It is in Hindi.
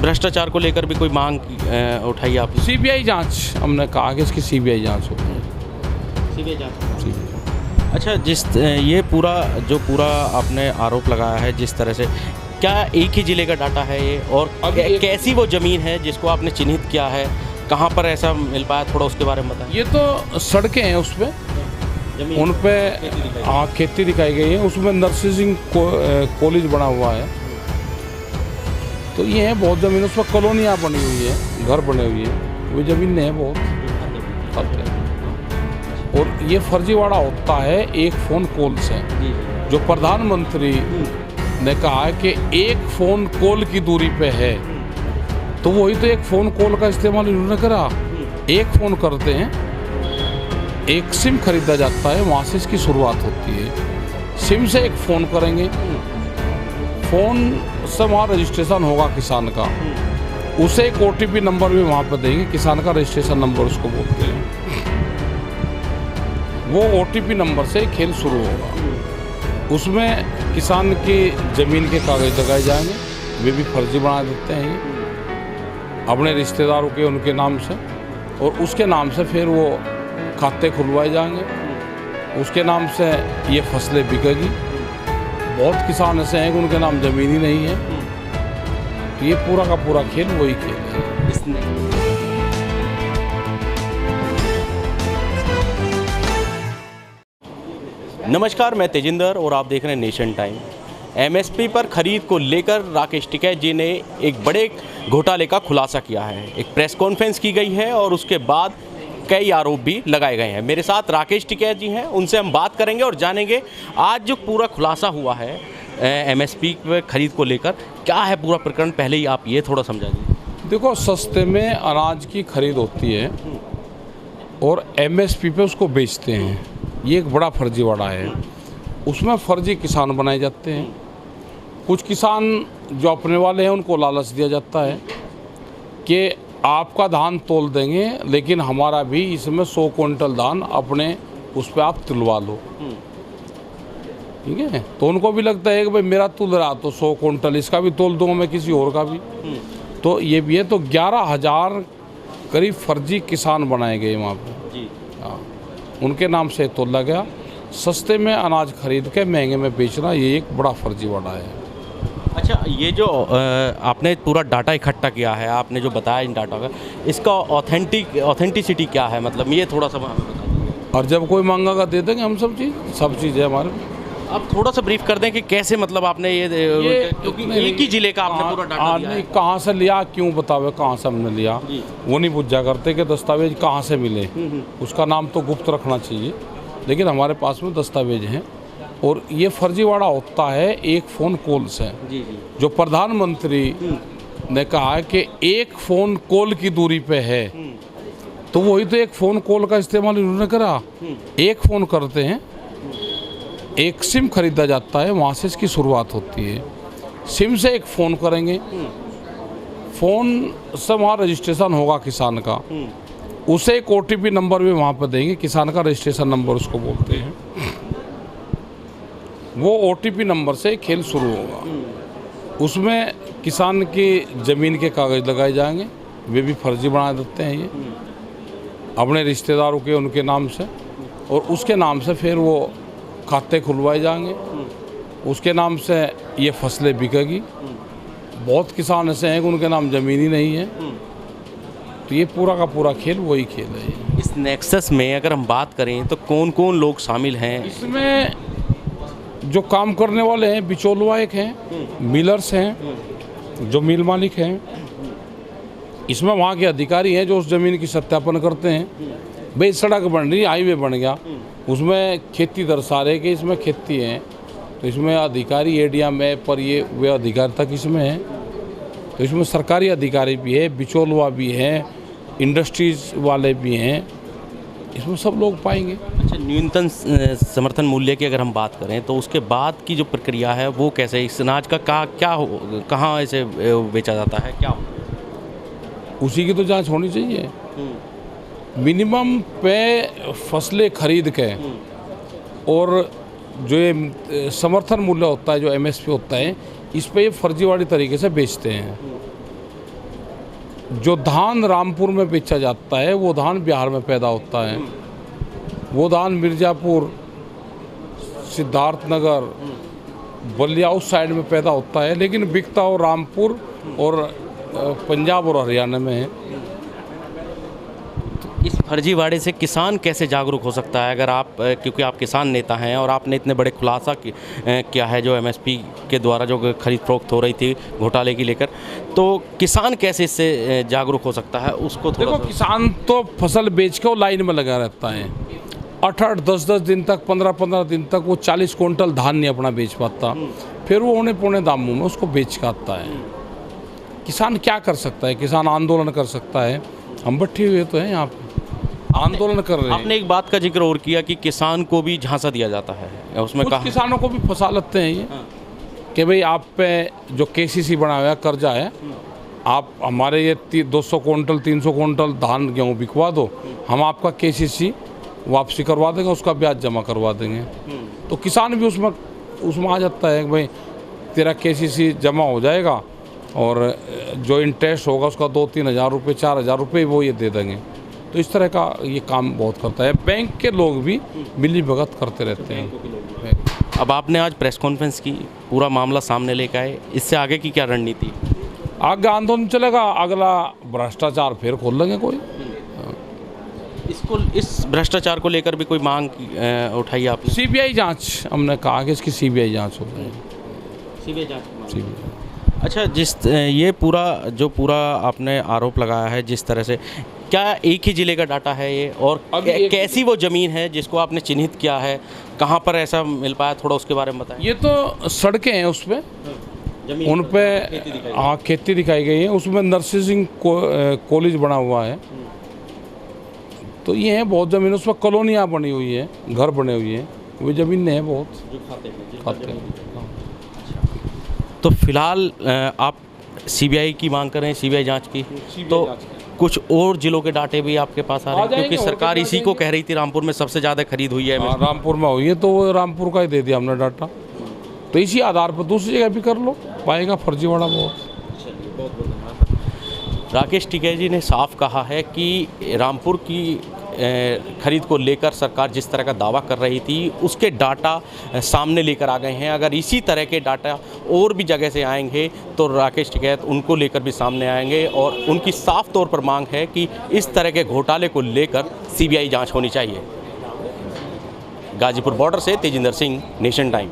भ्रष्टाचार को लेकर भी कोई मांग उठाई आपने? सीबीआई जांच, हमने कहा कि इसकी सीबीआई जांच हो। सीबीआई जांच। अच्छा, ये पूरा आपने आरोप लगाया है जिस तरह से, क्या एक ही ज़िले का डाटा है ये, और कैसी वो ज़मीन है जिसको आपने चिन्हित किया है, कहाँ पर ऐसा मिल पाया, थोड़ा उसके बारे में बताएं। ये तो सड़कें हैं, उसमें उन पे खेती दिखाई गई है, उसमें नर्सिंग कॉलेज बना हुआ है, तो ये है बहुत ज़मीन, उसमें कॉलोनियाँ बनी हुई है, घर बने हुए हैं, वो ज़मीन है बहुत। और ये फर्जीवाड़ा होता है एक फ़ोन कॉल से, जो प्रधानमंत्री ने कहा है कि एक फ़ोन कॉल की दूरी पे है, तो वही तो एक फ़ोन कॉल का इस्तेमाल इन्होंने करा। एक फ़ोन करते हैं, एक सिम खरीदा जाता है, वहाँ से इसकी शुरुआत होती है। सिम से एक फ़ोन करेंगे, फ़ोन से वहाँ रजिस्ट्रेशन होगा किसान का, उसे एक OTP नंबर भी वहाँ पर देंगे, किसान का रजिस्ट्रेशन नंबर उसको बोलते हैं। वो OTP नंबर से खेल शुरू होगा, उसमें किसान की ज़मीन के कागज़ लगाए जाएंगे, वे भी फर्जी बना देते हैं ये अपने रिश्तेदारों के, उनके नाम से, और उसके नाम से फिर वो खाते खुलवाए जाएंगे, उसके नाम से ये फसलें बिकेगी। बहुत किसान ऐसे हैं कि उनके नाम ज़मीन ही नहीं है, तो ये पूरा का पूरा खेल वही खेल है। नमस्कार, मैं तेजिंदर और आप देख रहे हैं नेशन टाइम। MSP पर खरीद को लेकर राकेश टिकैत जी ने एक बड़े घोटाले का खुलासा किया है। एक प्रेस कॉन्फ्रेंस की गई है और उसके बाद कई आरोप भी लगाए गए हैं। मेरे साथ राकेश टिकैत जी हैं, उनसे हम बात करेंगे और जानेंगे आज जो पूरा खुलासा हुआ है MSP पर खरीद को लेकर, क्या है पूरा प्रकरण। पहले ही आप ये थोड़ा समझा दीजिए। देखो, सस्ते में अनाज की खरीद होती है और MSP पे उसको बेचते हैं, ये एक बड़ा फर्जीवाड़ा है। उसमें फर्जी किसान बनाए जाते हैं। कुछ किसान जो अपने वाले हैं उनको लालच दिया जाता है कि आपका धान तोल देंगे, लेकिन हमारा भी इसमें 100 क्विंटल धान अपने उस पर आप तुलवा लो, ठीक है। तो उनको भी लगता है कि भाई मेरा तुल रहा तो 100 क्विंटल इसका भी तोल दूंगा मैं, किसी और का भी। तो ये भी है। तो 11,000 करीब फर्जी किसान बनाए गए वहाँ पर, हाँ, उनके नाम से तोला गया। सस्ते में अनाज खरीद के महंगे में बेचना, ये एक बड़ा फर्जीवाड़ा है। अच्छा, ये जो आपने पूरा डाटा इकट्ठा किया है, आपने जो बताया इन डाटा का, इसका ऑथेंटिसिटी क्या है, मतलब ये थोड़ा सा हमें बताइए। और जब कोई मांगेगा दे देंगे हम, सब चीज़ है हमारे। आप थोड़ा सा ब्रीफ कर दें कि कैसे, मतलब आपने ये क्योंकि एक ही ज़िले का आपने पूरा डाटा दिया है। कहाँ से लिया, क्यों बतावे कहाँ से हमने लिया, वो नहीं पूछा करते कि दस्तावेज कहाँ से मिले, उसका नाम तो गुप्त रखना चाहिए, लेकिन हमारे पास में दस्तावेज हैं। और ये फर्जीवाड़ा होता है एक फ़ोन कॉल से, जो प्रधानमंत्री ने कहा है कि एक फ़ोन कॉल की दूरी पे है, तो वही तो एक फ़ोन कॉल का इस्तेमाल इन्होंने करा। एक फ़ोन करते हैं, एक सिम खरीदा जाता है, वहाँ से इसकी शुरुआत होती है। सिम से एक फ़ोन करेंगे, फ़ोन से वहाँ रजिस्ट्रेशन होगा किसान का, उसे एक OTP नंबर भी वहाँ पर देंगे, किसान का रजिस्ट्रेशन नंबर उसको बोलते हैं। वो OTP नंबर से खेल शुरू होगा, उसमें किसान की ज़मीन के कागज़ लगाए जाएंगे, वे भी फर्जी बना देते हैं ये अपने रिश्तेदारों के, उनके नाम से, और उसके नाम से फिर वो खाते खुलवाए जाएंगे, उसके नाम से ये फसलें बिकेगी। बहुत किसान ऐसे हैं कि उनके नाम ज़मीन ही नहीं है, तो ये पूरा का पूरा खेल वही खेल है। इस नेक्सस में अगर हम बात करें तो कौन कौन लोग शामिल हैं इसमें? जो काम करने वाले हैं, बिचौलवा एक हैं, मिलर्स हैं, जो मिल मालिक हैं, इसमें वहाँ के अधिकारी हैं जो उस ज़मीन की सत्यापन करते हैं। भाई सड़क बन रही, हाईवे बन गया, उसमें खेती दर्शा रहे कि इसमें खेती है, तो इसमें अधिकारी एरिया में पर ये वे अधिकारी तक इसमें है, तो इसमें सरकारी अधिकारी भी है, बिचौलवा भी है, इंडस्ट्रीज वाले भी हैं, इसमें सब लोग पाएंगे। अच्छा, न्यूनतम समर्थन मूल्य की अगर हम बात करें तो उसके बाद की जो प्रक्रिया है वो कैसे, इस अनाज का कहाँ इसे बेचा जाता है, क्या उसी की तो जांच होनी चाहिए। मिनिमम पे फसलें खरीद के, और जो ये समर्थन मूल्य होता है, जो MSP होता है, इस पे ये फर्जीवाड़ी तरीके से बेचते हैं। जो धान रामपुर में बेचा जाता है वो धान बिहार में पैदा होता है, वो धान मिर्ज़ापुर, सिद्धार्थनगर, बलिया उस साइड में पैदा होता है, लेकिन बिकता हो रामपुर और पंजाब और हरियाणा में है। इस फर्जीवाड़े से किसान कैसे जागरूक हो सकता है? अगर आप क्योंकि आप किसान नेता हैं और आपने इतने बड़े खुलासा किया है जो एमएसपी के द्वारा जो खरीद फरोख्त हो रही थी घोटाले की लेकर, तो किसान कैसे इससे जागरूक हो सकता है उसको थोड़ा देखो, किसान तो फसल बेच के वो लाइन में लगा रहता है, 8-8, 10-10 दिन तक, 15-15 दिन तक वो 40 कुंटल धान नहीं अपना बेच पाता, फिर वो औने पौने दामों में उसको बेच के आता है। किसान क्या कर सकता है? किसान आंदोलन कर सकता है। हम बैठे हुए तो हैं यहाँ पे, आंदोलन कर रहे हैं। आपने एक बात का जिक्र और किया कि किसान को भी झांसा दिया जाता है, उसमें कुछ कहा किसानों को भी फंसा लेते हैं ये कि भाई आप पे जो केसीसी बना हुआ है, कर्जा है, आप हमारे ये 200 कुंटल 300 कुंटल धान गेहूँ बिकवा दो, हम आपका केसीसी वापसी करवा देंगे, उसका ब्याज जमा करवा देंगे। तो किसान भी उसमें आ जाता है कि भाई तेरा केसीसी जमा हो जाएगा और जो इंटरेस्ट होगा उसका 2-3 हज़ार रुपये, 4 हज़ार रुपये वो ये दे देंगे। तो इस तरह का ये काम बहुत करता है। बैंक के लोग भी मिली भगत करते रहते हैं। अब आपने आज प्रेस कॉन्फ्रेंस की, पूरा मामला सामने लेकर आए, इससे आगे की क्या रणनीति? आगे आंदोलन चलेगा, अगला भ्रष्टाचार फिर खोल लेंगे कोई। इस भ्रष्टाचार को लेकर भी कोई मांग उठाई आपने? सीबीआई जांच, हमने कहा कि इसकी सीबीआई जांच हो जाए। सीबीआई जांच? सीबीआई। अच्छा, ये पूरा आपने आरोप लगाया है जिस तरह से, क्या एक ही ज़िले का डाटा है ये, और कैसी वो ज़मीन है जिसको आपने चिन्हित किया है, कहाँ पर ऐसा मिल पाया, थोड़ा उसके बारे में बताएं। ये तो सड़कें हैं, उस पर उन पे हाँ खेती दिखाई गई है, उसमें नर्सिंग कॉलेज बना हुआ है। तो ये है बहुत ज़मीन, उसमें कॉलोनियाँ बनी हुई है, घर बने हुए हैं, वो ज़मीन है बहुत जो खाते हैं। तो फिलहाल आप सीबीआई की मांग करें, सीबीआई जांच की, तो कुछ और जिलों के डाटे भी आपके पास आ रहे हैं, क्योंकि सरकार इसी को कह रही थी रामपुर में सबसे ज़्यादा खरीद हुई है। रामपुर में हुई है तो वो रामपुर का ही दे दिया हमने डाटा, तो इसी आधार पर दूसरी जगह भी कर लो, पाएगा फर्जीवाड़ा बहुत। राकेश टिकैत ने साफ कहा है कि रामपुर की खरीद को लेकर सरकार जिस तरह का दावा कर रही थी उसके डाटा सामने लेकर आ गए हैं। अगर इसी तरह के डाटा और भी जगह से आएंगे तो राकेश टिकैत उनको लेकर भी सामने आएंगे, और उनकी साफ तौर पर मांग है कि इस तरह के घोटाले को लेकर सीबीआई जांच होनी चाहिए। गाजीपुर बॉर्डर से तेजिंदर सिंह, नेशन टाइम।